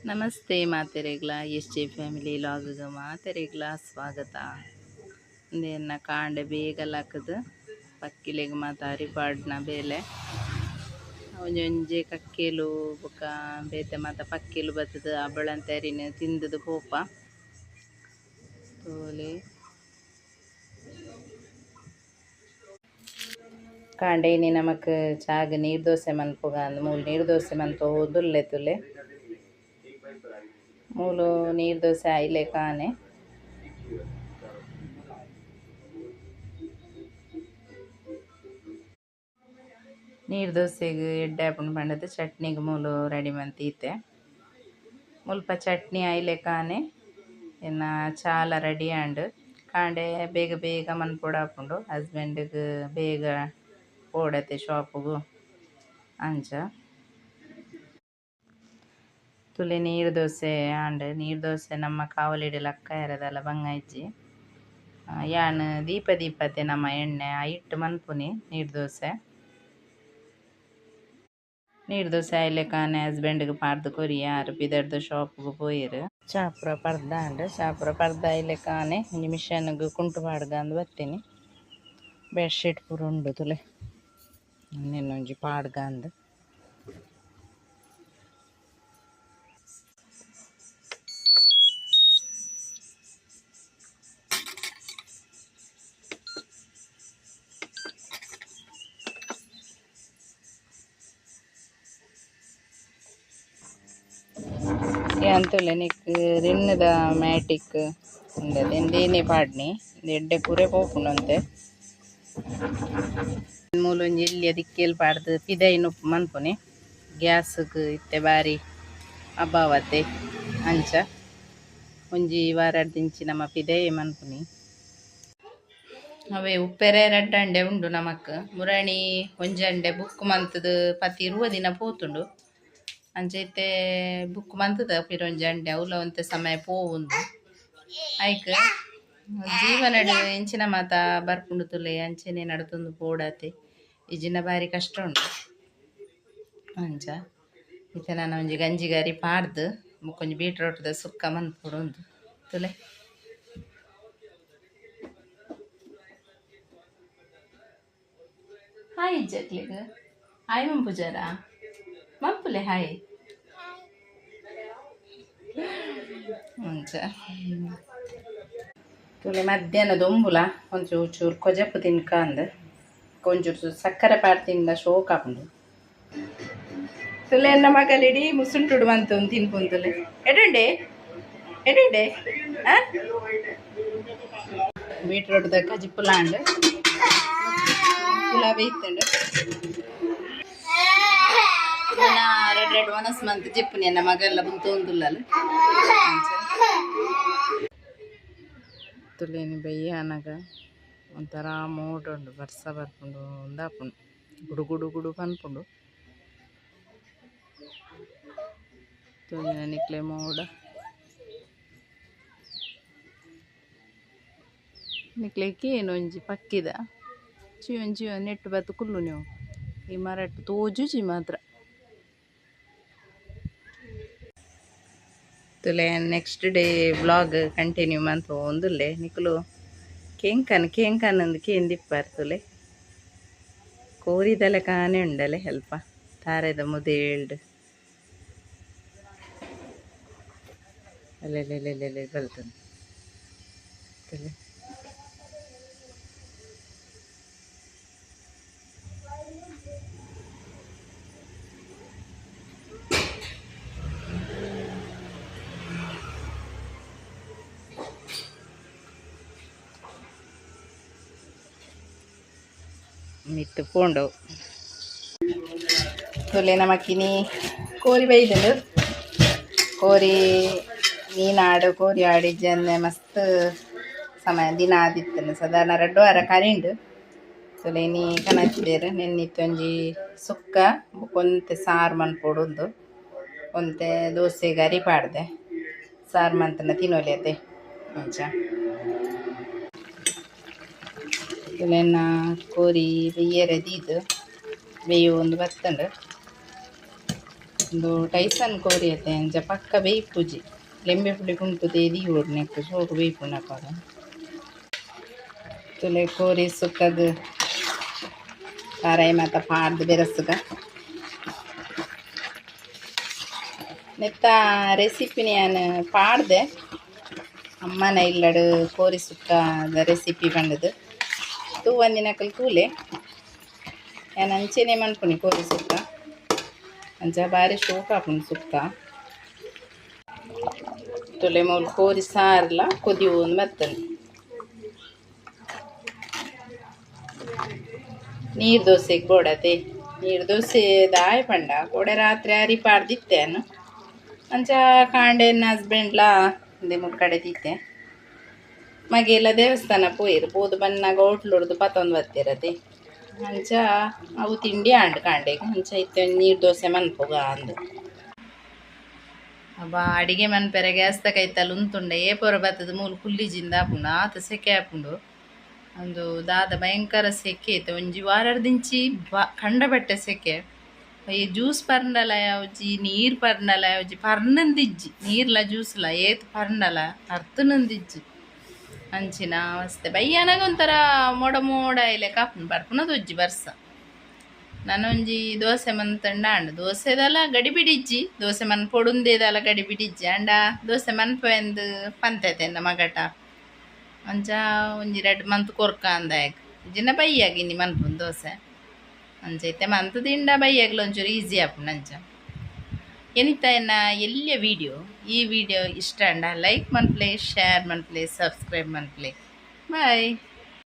ನಮಸ್ತೆ ಮಾತೆರೆಗ್ಲ S J family ಲಾಗ್ಗ ಮಾತೆರೆಗ್ಲ ಸ್ವಾಗತ. ಇಂದೇನ ಕಾಂಡೆ ಬೇಗಲಾಕದು ಪಕ್ಕಿಲೆಗ್ ಮಾತ ಅರಿಪಾಡ್ನ ಬೇಲೆ ಒಂಜೊಂಜೆ ಕಕ್ಕೆಲು ಬೊಕ ಬೇತೆ ಮಾತ ಪಕ್ಕೆಲು ಬತ್ತದ ಅಬಳಂತರಿನ ತಿಂದದು ಪೋಪ ತೋಲೆ ಕಾಂಡೆ ಇನಿ ನಮಕ್ ಚಾಗ್ ನೀರ್ ದೋಸೆ ಮನ್ಪುಗ ಅಂದ್ ಮೂಲು ನೀರ್ ದೋಸೆ ಮನ್ಪು ಹೋದುಲ್ಲೆ ತುಲೆ ಮೂಲು ನೀರ್ ದೋಸೆ ಆಯ್ಲೆ ಕಾನೆ ನೀರ್ ದೋಸೆಗ್ ಎಡ್ಡೆ ಆಪುಂಡು ಪಂಡದು ಚಟ್ನಿಗ್ ಮೂಲು ರೆಡಿ ಮಂತೀತೆ ಮುಲ್ಪ ಚಟ್ನಿ ಆಯ್ಲೆ ಕಾನೆ ಇನ್ನ ಚಾಲ ರೆಡಿ ಆಂಡ್ ಕಾಂಡೆ ಬೇಗ ಬೇಗ ಮನ್ಪೊಡು ಆಪುಂಡು ಹಸ್ಬೆಂಡ್ಗ್ ಬೇಗ ಓಡತೆ ಶಾಪುಗು ಅಂಚ ತುಲೆ ನೀರು ದೋಸೆ ಆಂಡ್ ನೀರು ದೋಸೆ ನಮ್ಮ ಕಾವಲಿಡ್ ಲಕ್ಕ ಇರದಲ್ಲ ಬಂಗ ಇಜ್ಜಿ ಯಾನ್ ದೀಪತೆ ನಮ್ಮ ಎಣ್ಣೆ ಐಟ್ ಮನ್ಪುನಿ ನೀರು ದೋಸೆ ಆಯ್ಲೆ ಕಾನೆ ಹಸ್ಬೆಂಡ್ಗ್ ಪಾರ್ದು ಕೊರಿ ಯಾರು ಬಿದರ್ದು ಶಾಪ್ಗ್ ಪೋಯಿರು ಚಾಪುರ ಪರ್ದ ಆಂಡ್ ಚಾಪುರ ಪರ್ದ ಆಯ್ಲೆ ಕಾನೆ ಒಂಜಿ ಮಿಷನ್ಗ್ ಕುಂಟು ಪಾಡ್ಗ ಅಂದ್ ಬರ್ತೀನಿ ಬೆಡ್ಶೀಟ್ ಪೂರ ಉಂಡು ತುಲೆ ಇನ್ನೊಂಜಿ ಪಾಡ್ಗ ಅಂದ್ ಅಂತುಲೆ ನಿಕ್ ರಿನ್ನದ ಮ್ಯಾಟಿಕ್ ಉಂಡದು ಎಂದೇನೆ ಪಾಡ್ನಿ ಎಡ್ಡೆ ಪೂರೆ ಪೋಪುಂಡು ಮೂಲೊಂಜಿ ಇಲ್ಲಿಯ ದಿಕ್ಕೇಲ್ ಪಾಡ್ದು ಪಿದೈನ್ ಉಪ್ಪು ಮನ್ಪುನಿ ಗ್ಯಾಸ್ಗ್ ಇತ್ತೆ ಬಾರಿ ಅಬ್ಬಾವತ್ತೆ ಅಂಚ ಒಂಜಿ ವಾರಡ್ ದಿಂಚಿ ನಮ್ಮ ಪಿದೈ ಮನ್ಪುನಿ ಅವೇ ಉಪ್ಪೆರೆ ರಡ್ಡಂಡೆ ಉಂಡು ನಮಕ್ ಮುರಣಿ ಒಂಜಂಡೆ ಬುಕ್ ಮಂತದು ಪತಿ ಇರುವ ದಿನ ಪೋತುಂಡು ಅಂಚೈತೆ ಬುಕ್ ಮಂತದ ಪಿರೊಂಜಂಡೆ ಅವಲ ಒಂತೆ ಸಮಯ ಪೋವುಂದು ಐಕ್ ಜೀವನಡ್ ಇಂಚಿನ ಮಾತ ಬರ್ಪುಂಡು ತುಲೆ ಅಂಚೆನೆ ನಡತೊಂದು ಪೋಡಾತೆ ಇಜಿನ ಬಾರಿ ಕಷ್ಟ ಉಂಡು ಅಂಚ ಇತ್ತೆ ನಾನು ಒಂಜಿ ಗಂಜಿಗಾರಿ ಪಾಡ್ದು ಬೊಕೊಂಜಿ ಬೀಟ್ರೋಟ್ದ ಸುಕ್ಕ ಮನ್ಪೊಡು ತುಲೆ ಹಾಯ್ ಇಜ್ಜಕ್ಲಿಗ್ ಹಾಯ್ ಮಂಪುಜಾರ ಮಂಪುಲೆ ಹಾಯ್ ಅಂಚ ತುಲೆ ಮಧ್ಯಾಹ್ನದ ಒಂಬುಲ ಒಂಚೂರು ಚೂರು ಕೊಜಪ್ಪು ತಿನ್ಕ ಅಂದ್ ಒಂಚೂರು ಸಕ್ಕರೆ ಪಾಡ್ ತಿಂದ ಶೋಕ್ ಆಪುಂಡು ತುಲೆ ಎನ್ನ ಮಗಲಿಡಿ ಮುಸುಂಟುಡು ಮಂತು ತಿನ್ಪುಂತುಲೆ ಎಡುಂಡೆ ಬೀಟ್ರೋಟ್ದ ಕಜಿ ಪುಲಾಂಡ್ ಪುಲಾವ್ ಇತ್ತಂಡು ರೆಡ್ ಮನಸ್ ಮಂತ್ ಜಿಪ್ಪುನಿ ಎನ್ನ ಮಗೆಲ್ಲ ಬುಂತೊಂದುಲ್ಲಲು ತುಲೇನಿ ಬಯ್ಯಾನಗ ಒಂಥರ ಮೋಡ ಉಂಡು ಬರ್ಸ ಬರ್ಪುಂಡು ಒಂದಾಪುಂಡು ಗುಡು ಗುಡು ಗುಡು ಪನ್ಪುಂಡು ತುಲಿನ ನಿಕ್ಲೆ ಮೋಡ ನಿಕ್ಲೆಗೆ ಏನೊಂಜಿ ಪಕ್ಕಿದ ಚಿವನ್ ನೆಟ್ಟು ಬತ್ತು ಕುಲ್ಲು ನೀವು ಈ ಮರಟ್ಟು ತೋಜುಜಿ ಮಾತ್ರ ತುಲೆ ನೆಕ್ಸ್ಟ್ ಡೇ ವ್ಲಾಗ್ ಕಂಟಿನ್ಯೂ ಮಂತು ಒಂದುಲ್ಲೆ ನಿಕ್ಲು ಕೇಂಕನ್ ಅಂದು ಕೇಂದಿಪ್ಪಾರ್ ತುಲೆ ಕೋರಿದಲೆ ಕಾನೆ ಉಂಡಲೆ ಹೆಲ್ಪ ತಾರೆದ ಮುದೇಳ್ಡ್ ಅಲ್ಲೆಲ್ಲೆಲ್ಲೆಲ್ಲೆ ಬಲ್ತನು ತುಲೆ ಮಿತ್ತು ಪೋಂಡು ತುಲೆ ನಮಕಿನಿ ಕೋರಿ ಬೈದುಂಡು ಕೋರಿ ಮೀನಾಡು ಕೋರಿ ಆಡಿಜ್ಜಂದೆ ಮಸ್ತ್ ಸಮಯ ದಿನ ಆದಿತ್ತನು ಸಾಧಾರಣ 2 ವಾರ ಕರಿಂಡು ತುಲೆ ನೀ ಕನಚ್ಬೇರು ನೆನ್ನಿತ್ತೊಂಜಿ ಸುಕ್ಕ ಒಂತೆ ಸಾರು ಮನ್ಪೊಡು ಒಂತೆ ದೋಸೆಗೆ ಅರಿ ಪಾಡ್ದೆ ಸಾರು ಮಂತನ ತಿನ್ನೋಲಿಯತೆ ಅಂಚ ತುಲೆನ ಕೋರಿ ಬೆಯ್ಯರೆ ದೀದು ಬೇಯು ಒಂದು ಬತ್ತಂಡು ಒಂದು ಟೈಸನ್ ಕೋರಿಯತೆ ಅಂಚ ಪಕ್ಕ ಬೇಯ್ಪುಜಿ ಲೆಂಬೆ ಪುಡಿ ಕುಂಟು ತೇದಿ ಓಡ್ನೆಕ್ಕು ಸೋಕು ಬೇಯ್ಪುನಪಾಗ ತುಲೆ ಕೋರಿ ಸುಕ್ಕದು ಕಾರಾಯಿ ಮಾತ ಪಾಡ್ದು ಬೆರಸುಗ ನೆತ್ತ ರೆಸಿಪಿನಿ ನಾನು ಪಾಡ್ದೆ ಅಮ್ಮನ ಇಲ್ಲಡು ಕೋರಿ ಸುಕ್ಕದ ರೆಸಿಪಿ ಬಂದದು ತೂ ಒಂದಿನಕಲ್ ಕೂಲೆ ನಾನು ಅಂಚೆನೆ ಮನ್ಪುನಿ ಕೋರಿ ಸುಕ್ಕ ಅಂಚ ಬಾರಿ ಶೋಕ ಆಪುಂಡು ಸುಕ್ಕ ತುಲೆ ಮೂಲು ಕೋರಿ ಸಾರ್ಲ ಕೊದಿಯೋಂದು ಮತ್ತನು ನೀರು ದೋಸೆಗೆ ಬೋಡತೆ ನೀರು ದೋಸೆ ದಾಯ ಪಂಡ ಕೊಡೆ ರಾತ್ರಿ ಅರಿ ಪಾಡ್ದಿತ್ತೇನು ಅಂಚ ಕಾಂಡೆ ಹಸ್ಬೆಂಡ್ಲ ಒಂದೇ ಮುಕ್ಕಡೆ ತಿತ್ತೆ ಮಗೆಲ್ಲ ದೇವಸ್ಥಾನ ಪೋಯಿರು ಪೋದು ಬನ್ನಾಗ ಹೋಟ್ಲುಡ್ದು ಪತ್ತೊಂದು ಬತ್ತಿರತೆ ಅಂಚ ಅವು ತಿಂಡಿ ಆಂಡು ಕಾಂಡೆಗೆ ಅಂಚ ಇತ್ತೆ ನೀರು ದೋಸೆ ಮನ್ಪುಗ ಅಂದು ಅಬ್ಬ ಅಡಿಗೆ ಮನ್ಪೆರೆ ಗ್ಯಾಸ್ ತಕೈತಲ್ಲ ಉಂತುಂಡೆ ಏಪೊರ ಬತ್ತದ ಮೂಲು ಕುಲ್ಲಿಜಿಂದ ಆಪುಂಡು ಆತ ಸೆಕೆ ಆಪುಂಡು ಒಂದು ದಾದ ಭಯಂಕರ ಸೆಕೆ ಐತೆ ಒಂಜಿ ವಾರಡ್ದಿಂಚಿ ಕಂಡ ಬಟ್ಟೆ ಸೆಕೆ ಈ ಜ್ಯೂಸ್ ಪರ್ಂಡಲ ಯಾವ್ಜಿ ನೀರು ಪರ್ಂಡಲ ಯಾವ್ಜಿ ಪರ್ನಂದಿಜ್ಜಿ ನೀರ್ಲ ಜ್ಯೂಸ್ಲ ಏತ್ ಪರ್ಂಡಲ ಅರ್ತನಂದಿಜ್ಜಿ ಅಂಚಿನ ಅವಸ್ಥೆ ಬಯ್ಯನಾಗ ಒಂಥರ ಮೋಡ ಮೋಡ ಇಲೆ ಕಾಪುನ್ ಬರ್ಪುನದು ಉಜ್ಜಿ ಬರ್ಸ ನಾನೊಂಜಿ ದೋಸೆ ಮನ್ತಂಡ ಅಂಡು ದೋಸೆದಲ್ಲ ಗಡಿ ಬಿಡಿಜ್ಜಿ ದೋಸೆ ಮನ್ ಪೊಡುಂದೇದಲ್ಲ ಗಡಿ ಬಿಡಿಜ್ಜಿ ಅಂಡ ದೋಸೆ ಮನ್ಪೆಂದು ಪಂತೈತೆ ಮಗಟ ಅಂಚ ಒಂಜಿ ರೆಡ್ ಮಂತ್ ಕೊರ್ಕ ಅಂದಾಯಕ್ ಜಿನ ಬೈಯಾಗಿನಿ ಮನ್ಪುನ್ ದೋಸೆ ಅಂಚೈತೆ ಮಂತ್ ತಿಂಡ ಬೈಯಾಗ್ಲ ಒಂಚೂರು ಈಸಿ ಆಪುಂಡು ಅಂಚ ಎನಿತ ಎನ್ನ ಎಲ್ಲಿಯ ಈ ವಿಡಿಯೋ ಇಷ್ಟ ಅಂಡ ಲೈಕ್ ಮನ್ಪ್ಲೆ ಶೇರ್ ಮನ್ಪ್ಲೆ ಸಬ್ಸ್ಕ್ರೈಬ್ ಮನ್ಪ್ಲೆ ಬಾಯ್.